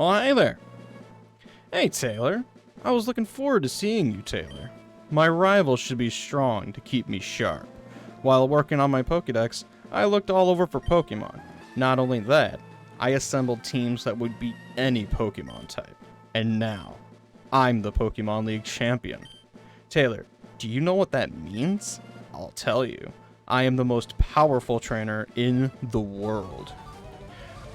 Oh, hey there. Hey, Taylor. I was looking forward to seeing you, Taylor. My rival should be strong to keep me sharp. While working on my Pokédex, I looked all over for Pokémon. Not only that, I assembled teams that would beat any Pokémon type. And now, I'm the Pokémon League champion. Taylor, do you know what that means? I'll tell you. I am the most powerful trainer in the world.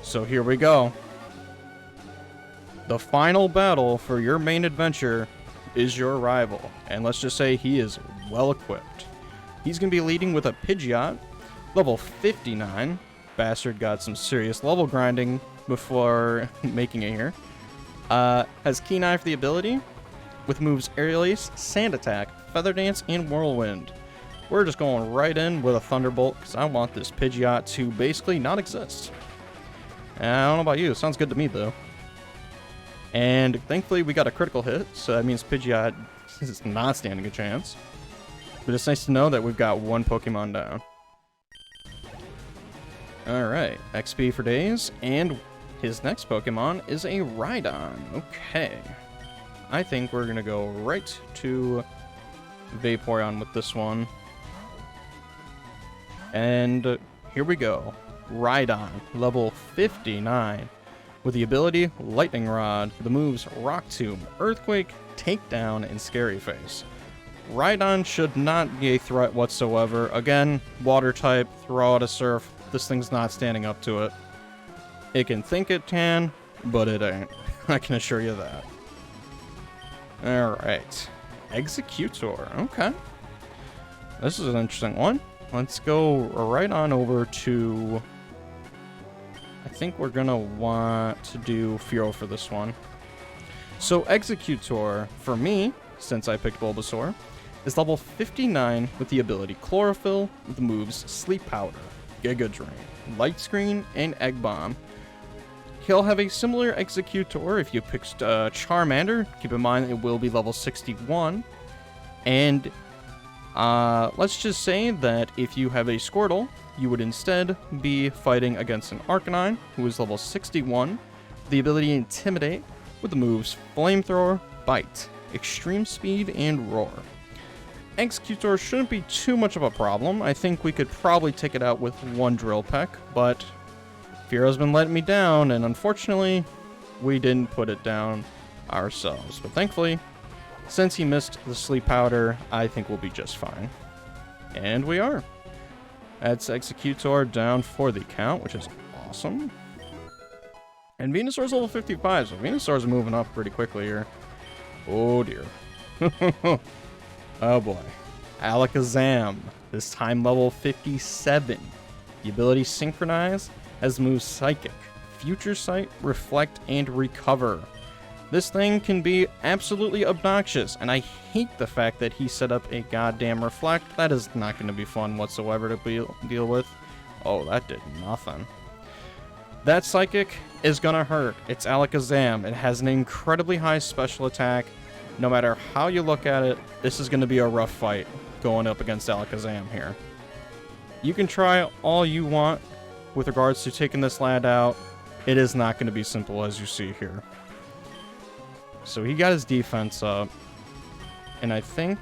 So here we go. The final battle for your main adventure is your rival. And let's just say he is well equipped. He's going to be leading with a Pidgeot, level 59. Bastard got some serious level grinding before making it here. Has Keen Eye for the ability, with moves Aerial Ace, Sand Attack, Feather Dance, and Whirlwind. We're just going right in with a Thunderbolt, because I want this Pidgeot to basically not exist. I don't know about you, sounds good to me though. And thankfully we got a critical hit, so that means Pidgeot is not standing a chance. But it's nice to know that we've got one Pokemon down. Alright, XP for days, and his next Pokemon is a Rhydon. Okay. I think we're gonna go right to Vaporeon with this one. And here we go. Rhydon, level 59. With the ability Lightning Rod, the moves Rock Tomb, Earthquake, Takedown, and Scary Face. Rhydon should not be a threat whatsoever. Again, water type, throw out a surf. This thing's not standing up to it. It can think it can, but it ain't. I can assure you that. Alright. Executor. Okay. This is an interesting one. Let's go right on over to... I think we're gonna want to do Fearow for this one. So Executor, for me, since I picked Bulbasaur, is level 59 with the ability Chlorophyll, with the moves Sleep Powder, Giga Drain, Light Screen, and Egg Bomb. He'll have a similar Executor if you picked Charmander. Keep in mind it will be level 61. And let's just say that if you have a Squirtle, you would instead be fighting against an Arcanine, who is level 61. The ability Intimidate, with the moves Flamethrower, Bite, Extreme Speed, and Roar. Executor shouldn't be too much of a problem. I think we could probably take it out with one Drill Peck, but Fearow's been letting me down, and unfortunately, we didn't put it down ourselves. But thankfully, since he missed the Sleep Powder, I think we'll be just fine. And we are. That's Executor down for the count, which is awesome. And Venusaur's level 55, so Venusaur's moving up pretty quickly here. Oh dear. Oh boy. Alakazam, this time level 57. The ability Synchronize has moves Psychic, Future Sight, Reflect, and Recover. This thing can be absolutely obnoxious, and I hate the fact that he set up a goddamn Reflect. That is not going to be fun whatsoever to deal with. Oh, that did nothing. That Psychic is going to hurt. It's Alakazam. It has an incredibly high special attack. No matter how you look at it, this is going to be a rough fight going up against Alakazam here. You can try all you want with regards to taking this lad out. It is not going to be simple as you see here. So he got his defense up. And I think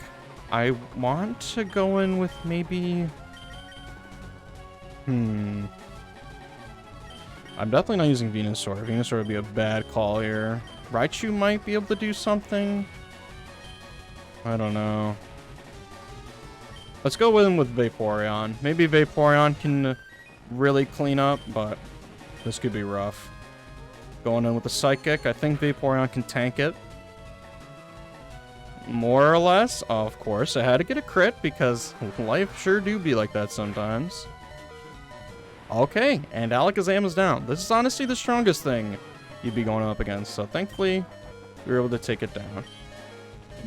I want to go in with maybe... I'm definitely not using Venusaur. Venusaur would be a bad call here. Raichu might be able to do something. I don't know. Let's go in with Vaporeon. Maybe Vaporeon can really clean up, but this could be rough. Going in with the Psychic. I think Vaporeon can tank it. More or less. Of course, I had to get a crit because life sure do be like that sometimes. Okay, and Alakazam is down. This is honestly the strongest thing you'd be going up against, so thankfully we were able to take it down.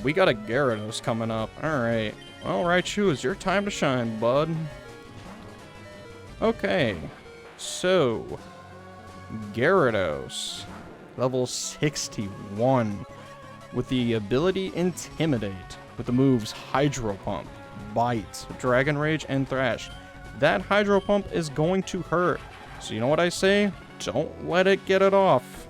We got a Gyarados coming up. Alright. Well, Raichu, it's your time to shine, bud. Okay. So, Gyarados, level 61, with the ability Intimidate, with the moves Hydro Pump, Bite, Dragon Rage, and Thrash. That Hydro Pump is going to hurt. So you know what I say? Don't let it get it off.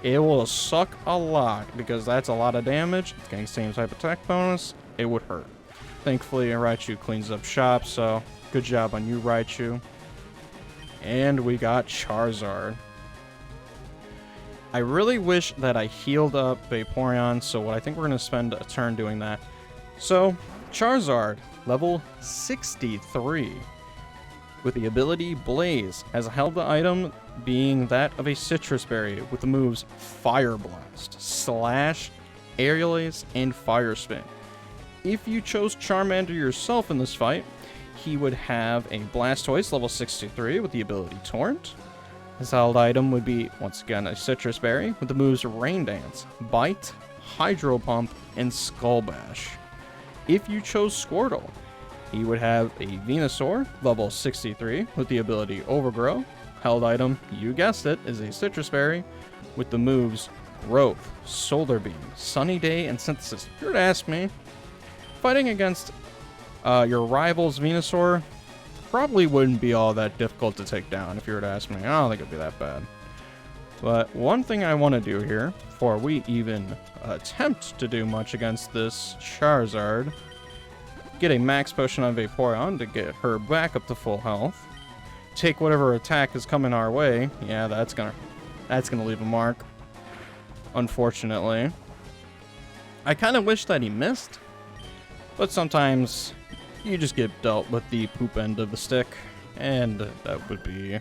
It will suck a lot because that's a lot of damage. It's getting same type attack bonus. It would hurt. Thankfully, Raichu cleans up shop, so good job on you, Raichu. And we got Charizard. I really wish that I healed up Vaporeon, so I think we're going to spend a turn doing that. So, Charizard, level 63. With the ability Blaze, has held the item being that of a citrus berry with the moves Fire Blast, Slash, Aerial Ace, and Fire Spin. If you chose Charmander yourself in this fight, he would have a Blastoise level 63 with the ability Torrent. His held item would be, once again, a citrus berry with the moves Rain Dance, Bite, Hydro Pump, and Skull Bash. If you chose Squirtle, he would have a Venusaur, level 63, with the ability Overgrow. Held item, you guessed it, is a citrus berry with the moves Growth, Solar Beam, Sunny Day, and Synthesis. If you were to ask me, fighting against your rival's Venusaur probably wouldn't be all that difficult to take down, if you were to ask me. I don't think it'd be that bad. But one thing I want to do here, before we even attempt to do much against this Charizard, get a max potion on Vaporeon to get her back up to full health. Take whatever attack is coming our way. Yeah, that's gonna leave a mark. Unfortunately. I kind of wish that he missed, but sometimes you just get dealt with the poop end of the stick, and that would be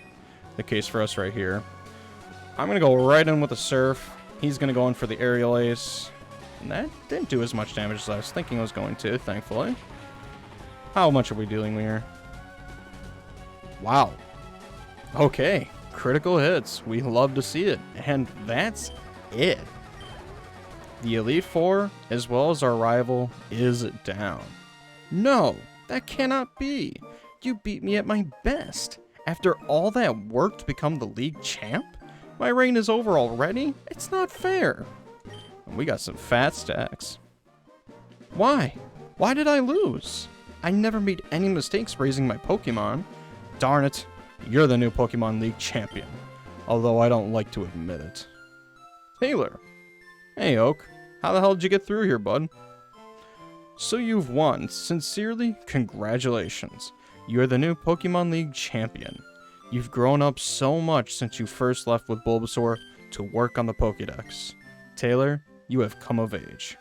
the case for us right here. I'm gonna go right in with a Surf. He's gonna go in for the Aerial Ace, and that didn't do as much damage as I was thinking it was going to, thankfully. How much are we dealing here? Wow. Okay. Critical hits. We love to see it. And that's it. The Elite Four, as well as our rival, is down. No, that cannot be. You beat me at my best. After all that work to become the league champ? My reign is over already? It's not fair. And we got some fat stacks. Why? Why did I lose? I never made any mistakes raising my Pokemon. Darn it, you're the new Pokemon League champion. Although I don't like to admit it. Taylor. Hey, Oak. How the hell did you get through here, bud? So you've won. Sincerely, congratulations. You're the new Pokemon League champion. You've grown up so much since you first left with Bulbasaur to work on the Pokédex. Taylor, you have come of age.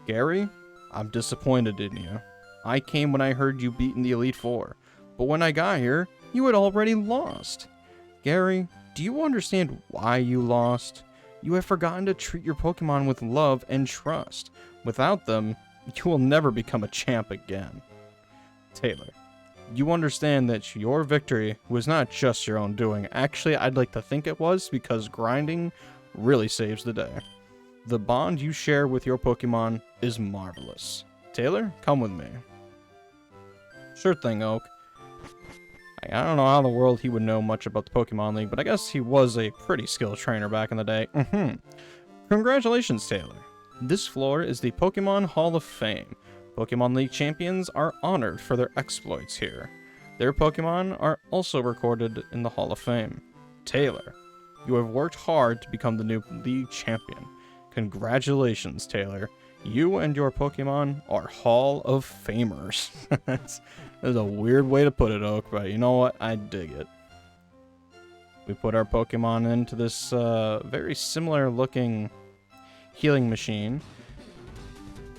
Gary, I'm disappointed in you. I came when I heard you beaten the Elite Four, but when I got here, you had already lost. Gary, do you understand why you lost? You have forgotten to treat your Pokemon with love and trust. Without them, you will never become a champ again. Taylor, you understand that your victory was not just your own doing. Actually, I'd like to think it was, because grinding really saves the day. The bond you share with your Pokemon is marvelous. Taylor, come with me. Sure thing, Oak. I don't know how in the world he would know much about the Pokemon League, but I guess he was a pretty skilled trainer back in the day. Congratulations, Taylor. This floor is the Pokemon Hall of Fame. Pokemon League champions are honored for their exploits here. Their Pokemon are also recorded in the Hall of Fame. Taylor, you have worked hard to become the new League champion. Congratulations, Taylor. You and your Pokemon are Hall of Famers. That's a weird way to put it, Oak, but you know what? I dig it. We put our Pokemon into this very similar looking healing machine.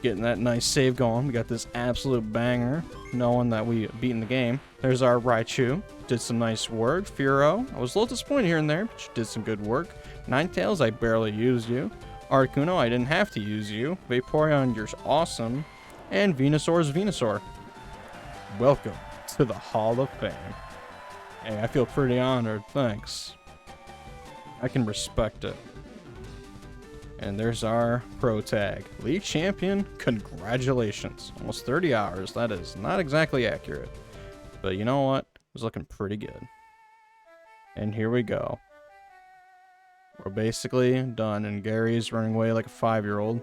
Getting that nice save going. We got this absolute banger, knowing that we beaten the game. There's our Raichu. Did some nice work. Furo, I was a little disappointed here and there, but you did some good work. Ninetales, I barely used you. Articuno, I didn't have to use you. Vaporeon, you're awesome. And Venusaur's Venusaur. Welcome to the Hall of Fame. Hey, I feel pretty honored, thanks. I can respect it. And there's our pro tag. League champion, congratulations. Almost 30 hours, that is not exactly accurate. But you know what? It was looking pretty good. And here we go. We're basically done, and Gary's running away like a 5-year-old.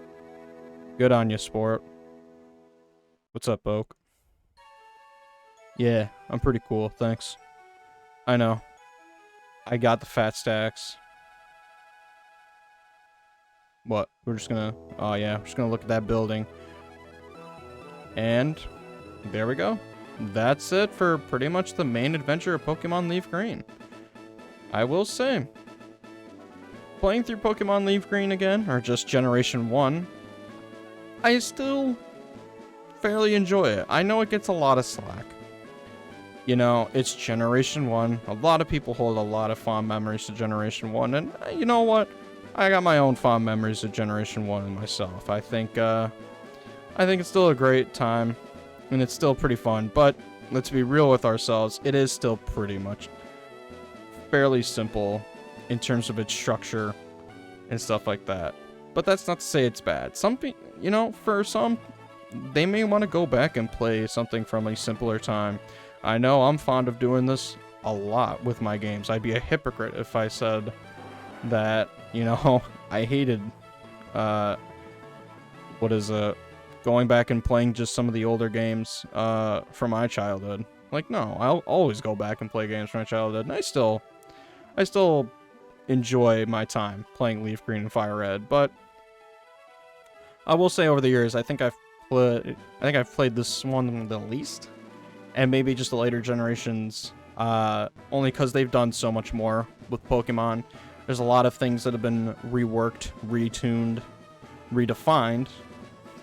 Good on you, sport. What's up, Oak? Yeah, I'm pretty cool, thanks. I know. I got the fat stacks. What? We're just gonna... Oh, yeah. We're just gonna look at that building. And there we go. That's it for pretty much the main adventure of Pokemon Leaf Green. I will say, playing through Pokemon Leaf Green again, or just Generation 1, I still fairly enjoy it. I know it gets a lot of slack. You know, it's Generation 1. A lot of people hold a lot of fond memories to Generation 1, and you know what? I got my own fond memories of Generation 1 myself. I think it's still a great time, and it's still pretty fun, but let's be real with ourselves, it is still pretty much fairly simple in terms of its structure and stuff like that. But that's not to say it's bad. Some you know, for some, they may want to go back and play something from a simpler time. I know I'm fond of doing this a lot with my games. I'd be a hypocrite if I said that, you know, I hated, going back and playing just some of the older games, from my childhood. Like, no, I'll always go back and play games from my childhood, and I still enjoy my time playing Leaf Green and Fire Red, but I will say over the years, I think I've played this one the least, and maybe just the later generations, only because they've done so much more with Pokemon. There's a lot of things that have been reworked, retuned, redefined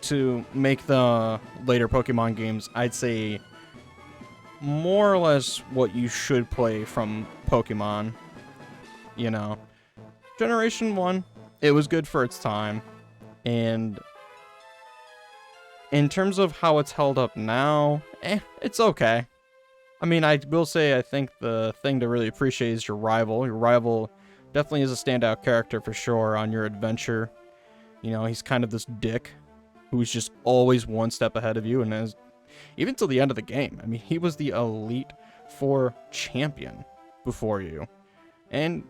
to make the later Pokemon games, I'd say, more or less what you should play from Pokemon. You know, Generation 1, it was good for its time, and in terms of how it's held up now, it's okay. I mean, I will say I think the thing to really appreciate is your rival. Your rival definitely is a standout character for sure on your adventure. You know, he's kind of this dick who's just always one step ahead of you, and as even till the end of the game. I mean, he was the Elite Four champion before you, and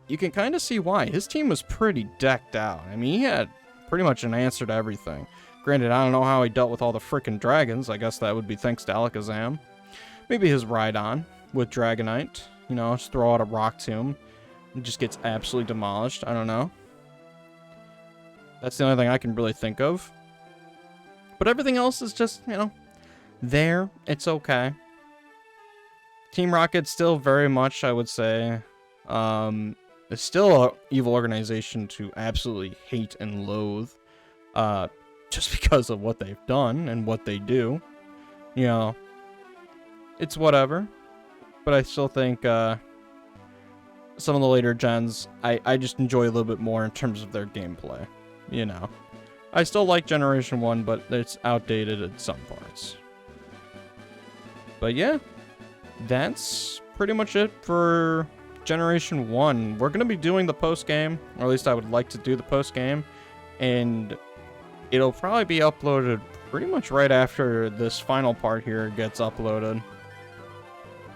you can kind of see why. His team was pretty decked out. I mean, he had pretty much an answer to everything. Granted, I don't know how he dealt with all the frickin' dragons. I guess that would be thanks to Alakazam. Maybe his Rhydon with Dragonite. You know, just throw out a rock to him. It just gets absolutely demolished. I don't know. That's the only thing I can really think of. But everything else is just, you know, there. It's okay. Team Rocket's still very much, I would say, it's still an evil organization to absolutely hate and loathe. Just because of what they've done and what they do. You know, it's whatever. But I still think, some of the later gens, I just enjoy a little bit more in terms of their gameplay. You know. I still like Generation 1, but it's outdated in some parts. But yeah, that's pretty much it for Generation 1. We're going to be doing the post-game, or at least I would like to do the post-game, and it'll probably be uploaded pretty much right after this final part here gets uploaded.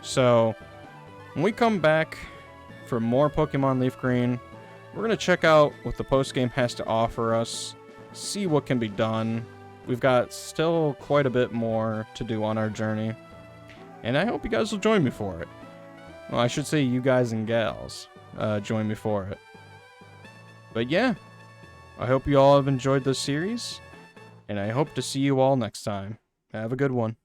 So, when we come back for more Pokemon Leaf Green, we're going to check out what the post-game has to offer us, see what can be done. We've got still quite a bit more to do on our journey, and I hope you guys will join me for it. Well, I should say you guys and gals join me for it. But yeah, I hope you all have enjoyed this series, and I hope to see you all next time. Have a good one.